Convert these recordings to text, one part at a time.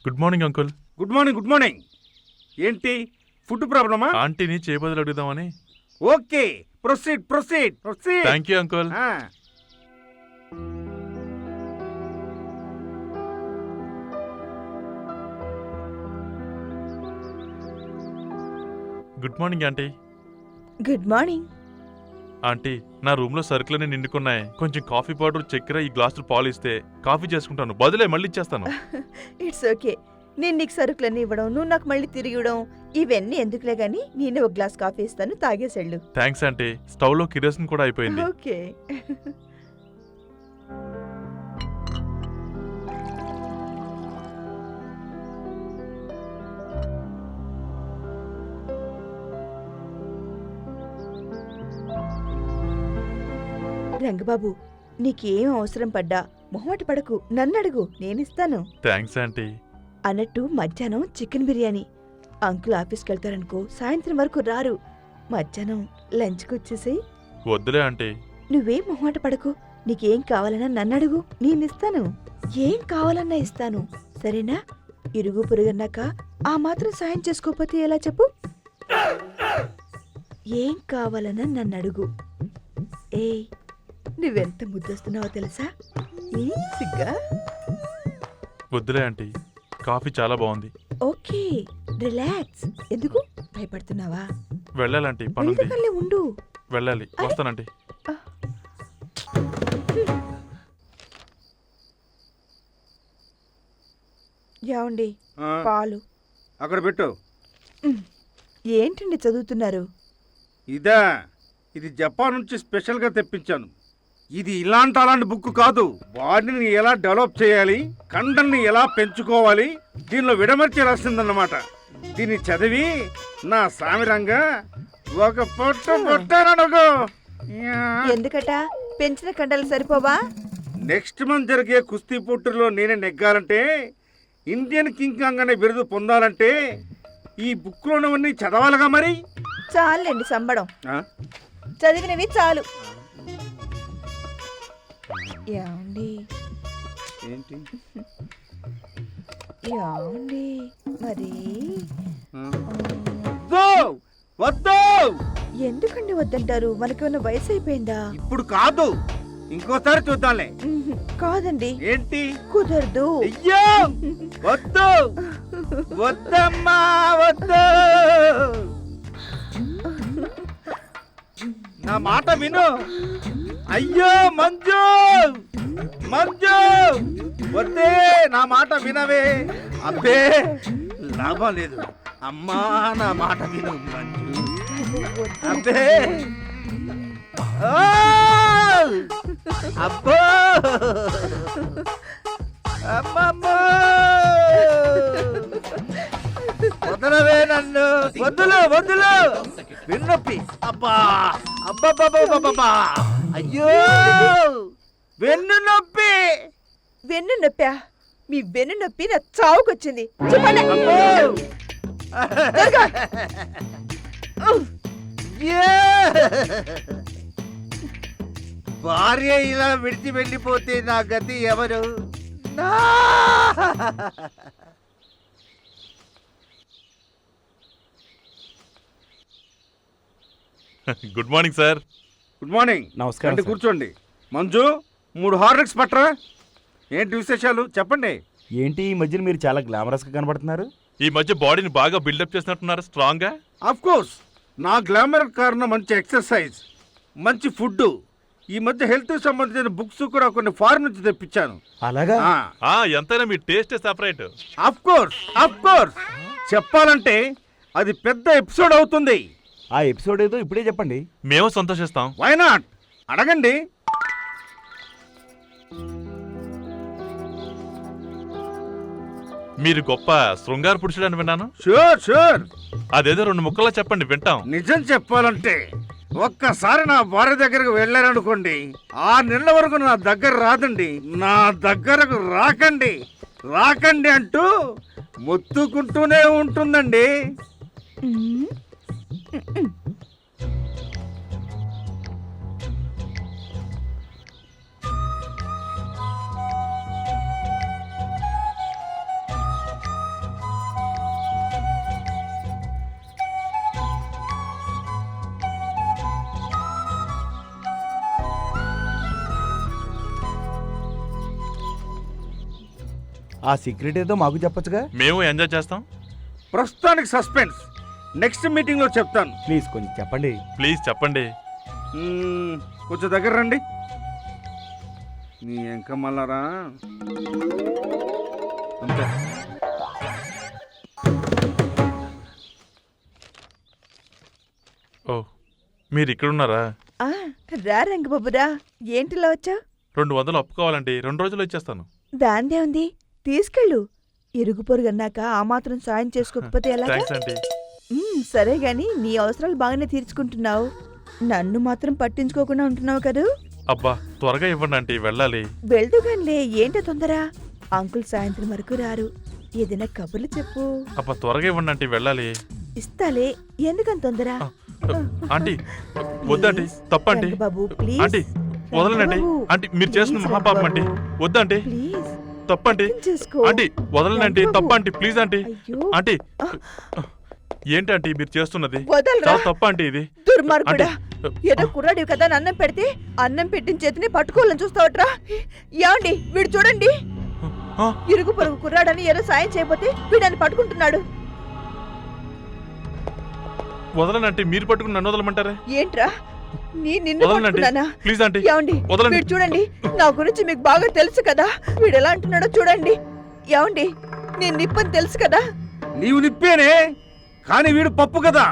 Good morning uncle. Good morning good morning. ఏంటి food ప్రాబ్లమా? ఆంటీని చేయబదులు అడుగుదామని. Okay, proceed proceed proceed. Thank you uncle. Good morning aunty. Good morning. Aunty, నా room లో సరుకులన్నీ నిండుకున్నాయి. కొంచెం కాఫీ పౌడర్, చక్కెర, ఈ గ్లాసులు పాలు ఇస్తే కాఫీ చేసుకుంటాను. బదులే మళ్ళీ ఇచ్చేస్తాను. It's okay. నేను నీకు సరుకులన్నీ ఇవ్వడం, నువ్వు నాకు మళ్ళీ తిరిగి ఇవ్వడం, ఇవన్నీ ఎందుకులే గానీ నేనే ఒక గ్లాస్ కాఫీ ఇస్తాను, తాగేసేళ్ళు. Thanks aunty. స్టవ్ లో కిరోసిన్ కూడా అయిపోయింది. ఓకే. రంగబాబు, నీకేం అవసరం పడ్డా మొహమాట పడకు, నన్నడుగు, నేనిస్తాను. Thanks aunty. అన్నట్టు మధ్యాహ్నం చికెన్ బిర్యానీ. అంకుల్ ఆఫీస్కి వెళ్తారనుకో, సాయంత్రం వరకు రారు. మధ్యాహ్నం లంచ్కి వచ్చేసేయ్. వద్దులే ఆంటీ. నువ్వేం మొహమాట పడకు. నీకేం కావాలన్నా నన్నడుగు, నేనిస్తాను. ఏం కావాలన్నా ఇస్తాను, సరేనా? ఇరుగు పొరుగన్నాక ఆ మాత్రం సాయం చేసుకోకపోతే ఎలా చెప్పు? ఏం కావాలన్నా నన్నడుగు. ఏయ్, నువ్వెంత ముద్దొస్తున్నావో తెలుసా? సిగ్గా? వద్దులే ఆంటీ, కాఫీ చాలా బాగుంది. Okay, relax. ఎందుకు భయపడుతున్నావా? వెళ్ళాలంటీ, పనుంది. వెళ్తే ఉండు. వెళ్ళాలి, వస్తానంటీ. ఏమండి, పాలు అక్కడ పెట్టు. ఏంటండి చదువుతున్నారు? ఇదా, ఇది జపాన్ నుంచి స్పెషల్గా తెప్పించాను. ఇది అలాంటి బుక్ కాదు. బాడీని ఎలా డెవలప్ చేయాలి, కండల్ని ఎలా పెంచుకోవాలి, దీనిలో విడమర్చి రాసిందన్నమాట. దీన్ని చదివి నా సామిరంగా ఒక పొట్టాననుకో. ఎందుకట? పెంచిన కండలు సరిపోవా? నెక్స్ట్ మంత్ జరిగే కుస్తీ పోటీల్లో నేనే నెగ్గాలంటే, ఇండియన్ కింగ్ కాంగ్ అనే బిరుదు పొందాలంటే ఈ బుక్ లోనవన్నీ చదవాలిగా. మరి చాలండి సంబడం, చదివినవి చాలు. ఏమండి ఏంటి ఏమండి మరి వద్దు. ఎందుకండి వద్దంటారు? మనకేమన్నా వయసు అయిపోయిందా? ఇప్పుడు కాదు, ఇంకోసారి చూద్దాంలే. కాదండి. ఏంటి? కుదరదు. అయ్యో వద్దు, వద్దమ్మా వద్దు. నా మాట విను. అయ్యో మంజు, మంజు వద్దే, నా మాట వినవే. అబ్బే లాభం లేదు. అమ్మా నా మాట విను మంజు. అబ్బే అబ్బో అమ్మమ్మో, వదలవే నన్ను. వద్దులు వద్దులు. వెన్నొప్పి. అబ్బా అబ్బబ్బబ్బబ్బబ్బా. అయ్యో వెన్ను నొప్పి. వెన్ను నొప్పా? మీ వెన్ను నొప్పి నా చావుకొచ్చింది. చెప్పండి. భార్య ఇలా విడిచి వెళ్ళిపోతే నా గతి ఎవరు? Good morning sir. Good morning. నమస్కారం. కూర్చోండి. మంజు, 3 హార్లిక్స్ పట్రా. ఏంటి విశేషాలు చెప్పండి. ఏంటి ఈ మధ్యన మీరు చాలా గ్లామరస్గా కనబడుతున్నారు? ఈ మధ్య బాడీని బాగా బిల్డప్ చేసినట్టున్నారు, స్ట్రాంగ్ గా. ఆఫ్ కోర్స్, నా గ్లామర్ కారణం మంచి ఎక్సర్సైజ్, మంచి ఫుడ్. ఈ మధ్య హెల్త్ సంబంధించిన బుక్స్ కూడా కొన్ని ఫారిన్ నుంచి తెప్పించాను. అలాగా? ఎంతైనా మీ taste separate. Of course, of course. చెప్పాలంటే అది పెద్ద ఎపిసోడ్ అవుతుంది. ఆ ఎపిసోడ్ ఏదో ఇప్పుడే చెప్పండి, మేము సంతోషిస్తాం. Why not? అడగండి. మీరు గొప్ప శృంగార పురుషుడని విన్నాను. Sure sure. అదేదో 2 ముక్కల్లో చెప్పండి, వింటాం. నిజం చెప్పాలంటే ఒక్కసారి నా భార్య దగ్గరకు వెళ్ళారనుకోండి, 6 నెలల వరకు నా దగ్గర రాదండి. నా దగ్గరకు రాకండి రాకండి అంటూ మొత్తుకుంటూనే ఉంటుందండి. ఆ సీక్రెట్ ఏదో మాకు చెప్పొచ్చుగా. మేము ఎంజాయ్ చేస్తాం. ప్రస్తుతానికి సస్పెన్స్. నెక్స్ట్ మీటింగ్లో చెప్తాను. ప్లీజ్ కొంచెం చెప్పండి. ప్లీజ్ చెప్పండి. కొంచెం దగ్గర రండి. నీ ఎంక మళ్ళారా అంతే. ఓ, మీరు ఇక్కడ ఉన్నారా? ఆ, రా రంగబాబురా, ఏంటిలా వచ్చావు? 200 అప్పు కావాలండి, 2 రోజుల్లో ఇచ్చేస్తాను. దాందే ఉంది, తీసుకెళ్ళు. ఇరుగు పొరుగన్నాక ఆ మాత్రం సాయం చేసుకోకపోతే ఎలాగా? థ్యాంక్స్ అండి. సరే గాని నీ అవసరాలు బాగానే తీర్చుకుంటున్నావు, నన్ను మాత్రం పట్టించుకోకుండా ఉంటున్నావు కదూ. అబ్బా త్వరగా ఇవ్వండి ఆంటీ, వెళ్ళాలి. వెళ్దుగానిలే, ఏంటో తొందర? అంకుల్ సాయంత్రం వరకు రారు, ఏదైనా కబుర్లు చెప్పు. అబ్బా త్వరగా ఇవ్వండి ఆంటీ, వెళ్ళాలి. ఇస్తాలే, ఎందుకని తొందర? ఆంటీ వద్దండి, తప్పండి. బాబు ప్లీజ్. ఆంటీ వదలండి ఆంటీ, మీరు చేసిన మహాపాపం అండి. వద్దండి, ప్లీజ్ తప్పండి. చేసుకో. ఆంటీ వదలండి, తప్పండి ప్లీజ్ ఆంటీ. అయ్యో. ఆంటీ ఏంటి ఆంటీ మీరు చేస్తున్నది? వదలరా. చాలా తప్ప ఆంటీ ఇది. దుర్మార్గుడా, ఏదో కుర్రాడివి కదా అని అన్నం పెడితే అన్నం పెట్టిన చేతిని పట్టుకోవాలని చూస్తావట్రా? యాండి వీడు చూడండి, ఆ, ఇరుగు పొరుగు కుర్రాడని ఏదో సాయం చేయకపోతే వీడని పట్టుకుంటున్నాడు. వదలండి ఆంటీ, మీరు పట్టుకుని నన్ను వదలమంటారే? ఏంట్రా నిన్ను వదలండి పట్టుకున్నానా? ప్లీజ్ ఆంటీ, ఏమండి వదలండి. వీడు చూడండి, నా గురించి మీకు బాగా తెలుసు కదా, వీడు ఎలా అంటున్నాడో చూడండి. ఏమండి నేను నిప్పని తెలుసు కదా. నీవు నిప్పేనే, కానీ వీడు పప్పు కదా,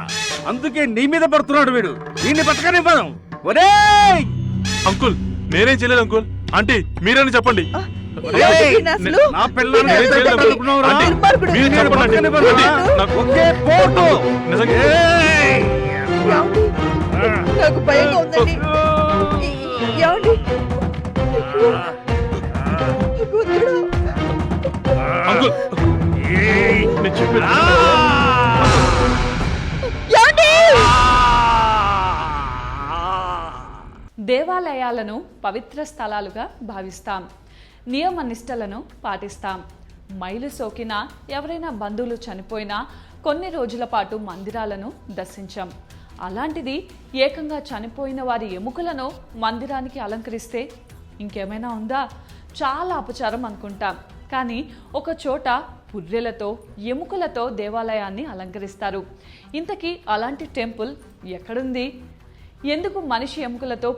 అందుకే నీ మీద పడుతున్నాడు వీడు. దీన్ని పట్టకనివ్వను. ఒరేయ్ అంకుల్ నేనేం చేయలేదు అంకుల్. ఆంటీ మీరని చెప్పండి. ఏమిటి వీడిని అసలు? నా పిల్లని నేను ఏదైతే చేయలేదు. పట్టుకున్నావురా? ఆంటీ, దుర్మార్గుడు. మీరు నేను చెప్పండి ఆంటీ. పక్కనే పడుతున్నా. ఆంటీ, నాకు ఒకే పోటు. నిజంగా ఏయ్! ఏమండి? నాకు భయంగా ఉందండి. ఏమండి? అయ్యో. భగవంతుడా. అంకుల్ ఏయ్! నేను చెప్పేది. ఏమండి? దేవాలయాలను పవిత్ర స్థలాలుగా భావిస్తాం. నియమ నిష్టలను పాటిస్తాం. మైలు సోకినా, ఎవరైనా బంధువులు చనిపోయినా కొన్ని రోజుల పాటు మందిరాలను దర్శించాం. అలాంటిది ఏకంగా చనిపోయిన వారి ఎముకలను మందిరానికి అలంకరిస్తే ఇంకేమైనా ఉందా? చాలా అపచారం అనుకుంటాం. కానీ ఒక చోట పుర్రెలతో ఎముకలతో దేవాలయాన్ని అలంకరిస్తారు. ఇంతకీ అలాంటి టెంపుల్ ఎక్కడుంది? ఎందుకు మనిషి ఎముకలతో